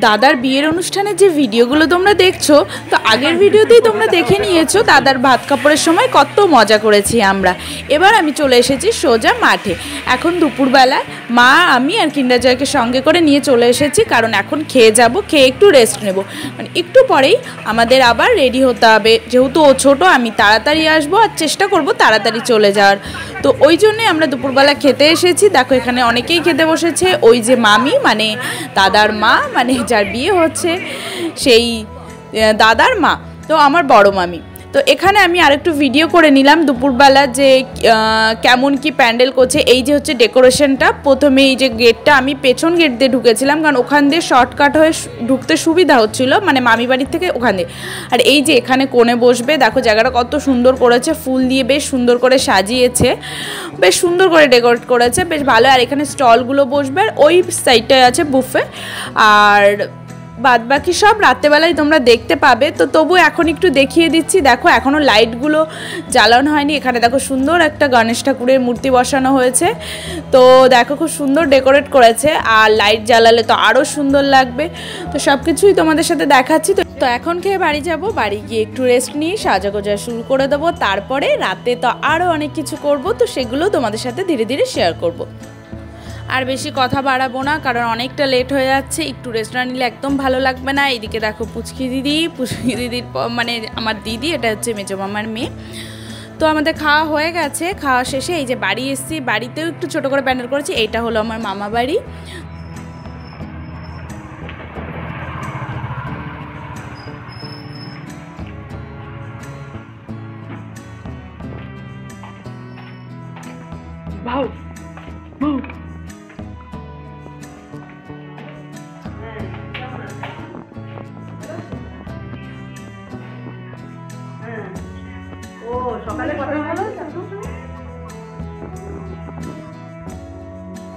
দাদার বিয়ের অনুষ্ঠানে যে ভিডিওগুলো তোমরা দেখছো, তো আগের ভিডিওতেই তোমরা দেখে নিয়েছো দাদার ভাত কাপড়ের সময় কত মজা করেছি আমরা। এবার আমি চলে এসেছি সোজা মাঠে। এখন দুপুরবেলা মা, আমি আর কিন্ডার জয়কে সঙ্গে করে নিয়ে চলে এসেছি, কারণ এখন খেয়ে যাব, খেয়ে একটু রেস্ট নেব। মানে একটু পরেই আমাদের আবার রেডি হতে হবে, যেহেতু ও ছোটো, আমি তাড়াতাড়ি আসবো আর চেষ্টা করব তাড়াতাড়ি চলে যাওয়ার। তো ওই জন্যই আমরা দুপুরবেলা খেতে এসেছি। দেখো এখানে অনেকেই খেতে বসেছে। ওই যে মামি, মানে দাদার মা, মানে যার বিয়ে হচ্ছে সেই দাদার মা, তো আমার বড় মামি। তো এখানে আমি আরেকটু ভিডিও করে নিলাম দুপুরবেলা যে কেমন কি প্যান্ডেল করছে। এই যে হচ্ছে ডেকোরেশনটা। প্রথমে এই যে গেটটা, আমি পেছন গেট দিয়ে ঢুকেছিলাম, কারণ ওখান দিয়ে শর্টকাট হয়ে ঢুকতে সুবিধা হচ্ছিল, মানে মামি বাড়ির থেকে ওখান দিয়ে। আর এই যে এখানে কোণে বসবে, দেখো জায়গাটা কত সুন্দর করেছে, ফুল দিয়ে বেশ সুন্দর করে সাজিয়েছে, বেশ সুন্দর করে ডেকোরেট করেছে, বেশ ভালো। আর এখানে স্টলগুলো বসবে, আর ওই সাইডটায় আছে বুফে, আর বাদ বাকি সব রাত্রেবেলায় তোমরা দেখতে পাবে। তো তবু এখন একটু দেখিয়ে দিচ্ছি। দেখো এখনও লাইটগুলো জ্বালানো হয়নি। এখানে দেখো সুন্দর একটা গণেশ ঠাকুরের মূর্তি বসানো হয়েছে। তো দেখো খুব সুন্দর ডেকোরেট করেছে, আর লাইট জ্বালালে তো আরও সুন্দর লাগবে। তো সব কিছুই তোমাদের সাথে দেখাচ্ছি। তো এখন খেয়ে বাড়ি যাব, বাড়ি গিয়ে একটু রেস্ট নিয়ে সাজাগোজা শুরু করে দেবো। তারপরে রাতে তো আরও অনেক কিছু করব, তো সেগুলো তোমাদের সাথে ধীরে ধীরে শেয়ার করব। আর বেশি কথা বাড়াবো না, কারণ অনেকটা লেট হয়ে যাচ্ছে। একটু রেস্টুরেন্ট নিলে একদম ভালো লাগবে না। এইদিকে দেখো পুচকি দিদির মানে আমার দিদি, এটা হচ্ছে মেজো মামার মেয়ে। তো আমাদের খাওয়া হয়ে গেছে। খাওয়া শেষে এই যে বাড়ি এসেছি, বাড়িতেও একটু ছোটো করে প্যান্ডেল করেছি। এইটা হলো আমার মামা বাড়ি।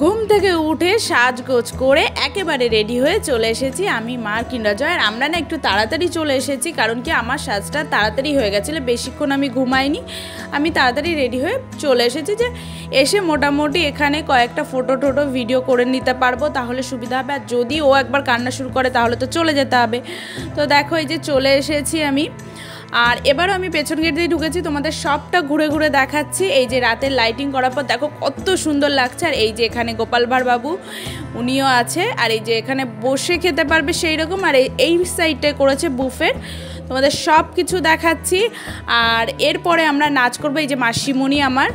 ঘুম থেকে উঠে সাজগোজ করে একেবারে রেডি হয়ে চলে এসেছি আমি, মা, কিন্ডার জয়। আর আমরা না একটু তাড়াতাড়ি চলে এসেছি, কারণ কি আমার সাজটা তাড়াতাড়ি হয়ে গেছিলো, বেশিক্ষণ আমি ঘুমাইনি। আমি তাড়াতাড়ি রেডি হয়ে চলে এসেছি, যে এসে মোটামুটি এখানে কয়েকটা ফটো ভিডিও করে নিতে পারবো, তাহলে সুবিধা হবে। আর যদি ও একবার কান্না শুরু করে তাহলে তো চলে যেতে হবে। তো দেখো এই যে চলে এসেছি আমি। আর এবারও আমি পেছন গেট দিয়ে ঢুকেছি, তোমাদের সবটা ঘুরে ঘুরে দেখাচ্ছি। এই যে রাতের লাইটিং করার পর দেখো কত সুন্দর লাগছে। আর এই যে এখানে গোপাল ভাঁড় বাবু, উনিও আছে। আর এই যে এখানে বসে খেতে পারবে সেই রকম। আর এই সাইডটায় করেছে বুফের, তোমাদের সব কিছু দেখাচ্ছি। আর এরপরে আমরা নাচ করবো। এই যে মাসিমণি আমার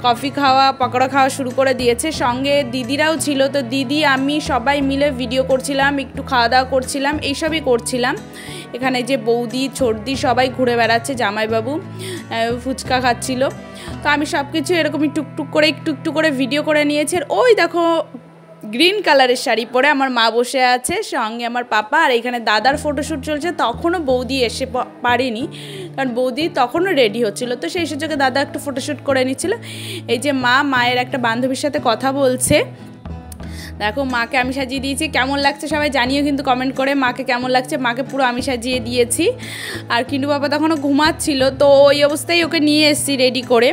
কফি খাওয়া, পকোড়া খাওয়া শুরু করে দিয়েছে, সঙ্গে দিদিরাও ছিল। তো দিদি আমি সবাই মিলে ভিডিও করছিলাম, একটু খাওয়া দাওয়া করছিলাম, এইসবই করছিলাম। এখানে যে বৌদি, ছোটদি সবাই ঘুরে বেড়াচ্ছে, জামাইবাবু ফুচকা খাচ্ছিল। তো আমি সব কিছু এরকমই টুকটুক করে একটু করে ভিডিও করে নিয়েছি। আর ওই দেখো গ্রিন কালারের শাড়ি পরে আমার মা বসে আছে, সঙ্গে আমার পাপা। আর এখানে দাদার ফটোশ্যুট চলছে। তখনও বৌদি এসে পারেনি, কারণ বৌদি তখনও রেডি হচ্ছিলো। তো সেই সুযোগে দাদা একটু ফটোশ্যুট করে নিচ্ছিল। এই যে মায়ের একটা বান্ধবীর সাথে কথা বলছে। দেখো মাকে আমি সাজিয়ে দিয়েছি, কেমন লাগছে সবাই জানিও কিন্তু কমেন্ট করে মাকে কেমন লাগছে। মাকে পুরো আমি সাজিয়ে দিয়েছি। আর কিন্ডু বাবা তখনও ঘুমাচ্ছিল, তো ওই অবস্থায় ওকে নিয়ে এসেছি রেডি করে।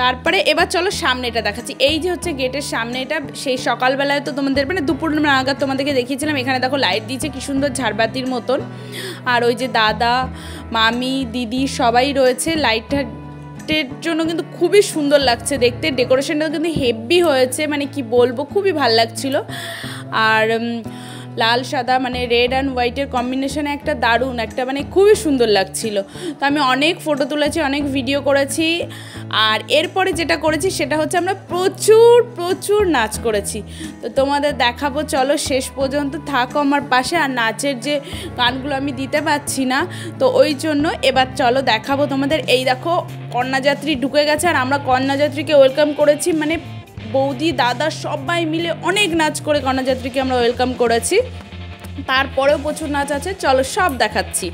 তারপরে এবার চলো সামনেটা দেখাচ্ছি। এই যে হচ্ছে গেটের সামনে, এটা সেই সকালবেলায় তো তোমাদের মানে দুপুর নাগাদ তোমাদেরকে দেখিয়েছিলাম। এখানে দেখো লাইট দিয়েছে কি সুন্দর ঝাড়বাতির মতন। আর ওই যে দাদা, মামি, দিদি সবাই রয়েছে। লাইটের জন্য কিন্তু খুবই সুন্দর লাগছে দেখতে। ডেকোরেশনটা কিন্তু হেভি হয়েছে, মানে কি বলবো, খুবই ভালো লাগছিল। আর লাল সাদা মানে রেড অ্যান্ড হোয়াইটের কম্বিনেশনে একটা দারুণ একটা, মানে খুবই সুন্দর লাগছিল। তো আমি অনেক ফটো তুলেছি, অনেক ভিডিও করেছি। আর এরপরে যেটা করেছি সেটা হচ্ছে আমরা প্রচুর নাচ করেছি। তো তোমাদের দেখাবো, চলো শেষ পর্যন্ত থাকো আমার পাশে। আর নাচের যে গানগুলো আমি দিতে পারছি না, তো ওই জন্য এবার চলো দেখাবো তোমাদের। এই দেখো কন্যাযাত্রী ঢুকে গেছে, আর আমরা কন্যাযাত্রীকে ওয়েলকাম করেছি, মানে বৌদি, দাদা সবাই মিলে অনেক নাচ করে কন্যাযাত্রীকে আমরা ওয়েলকাম করেছি। তারপরেও প্রচুর নাচ আছে, চলো সব দেখাচ্ছি।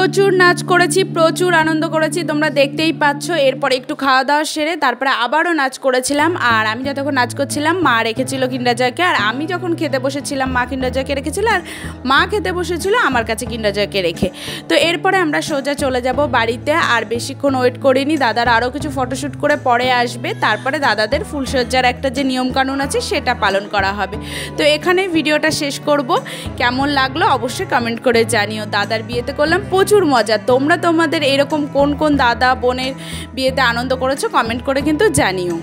প্রচুর নাচ করেছি, প্রচুর আনন্দ করেছি, তোমরা দেখতেই পাচ্ছ। এরপরে একটু খাওয়া দাওয়া সেরে তারপরে আবারও নাচ করেছিলাম। আর আমি যতক্ষণ নাচ করছিলাম মা রেখেছিল কিন্ডার জয়কে, আর আমি যখন খেতে বসেছিলাম মা কিন্ডার জয়কে রেখেছিল, আর মা খেতে বসেছিল আমার কাছে কিন্ডার জয়কে রেখে। তো এরপরে আমরা সোজা চলে যাব বাড়িতে। আর বেশিক্ষণ ওয়েট করিনি, দাদার আরও কিছু ফটোশ্যুট করে পরে আসবে, তারপরে দাদাদের ফুলসজ্জার একটা যে নিয়মকানুন আছে সেটা পালন করা হবে। তো এখানে ভিডিওটা শেষ করব। কেমন লাগলো অবশ্যই কমেন্ট করে জানিও। দাদার বিয়েতে করলাম প্রচুর মজা। তোমরা তোমাদের এরকম কোন কোন দাদা বোনের বিয়েতে আনন্দ করেছো কমেন্ট করে কিন্তু জানিও।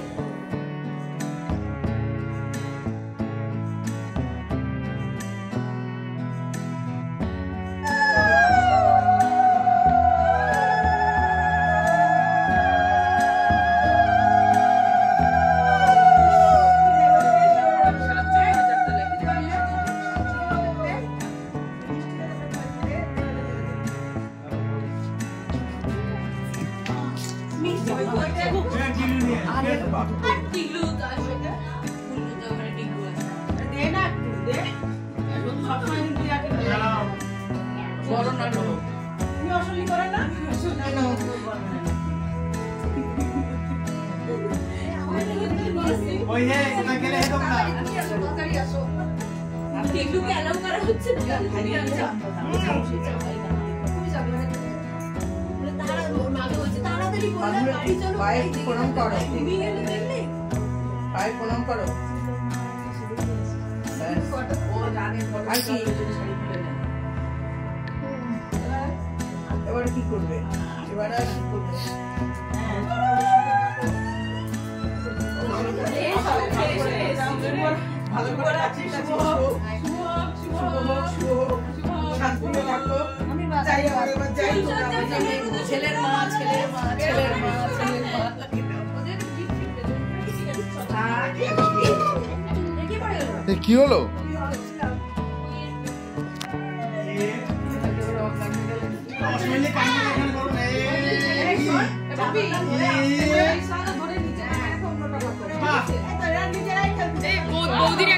এবার কি করবে? এবার আর কি করবে? ভালো করে আছিস, শান্তিতে থাকো। ছেলের মা, ছেলের মা, ছেলের মা, ছেলের মা। কি হলো? বৌদির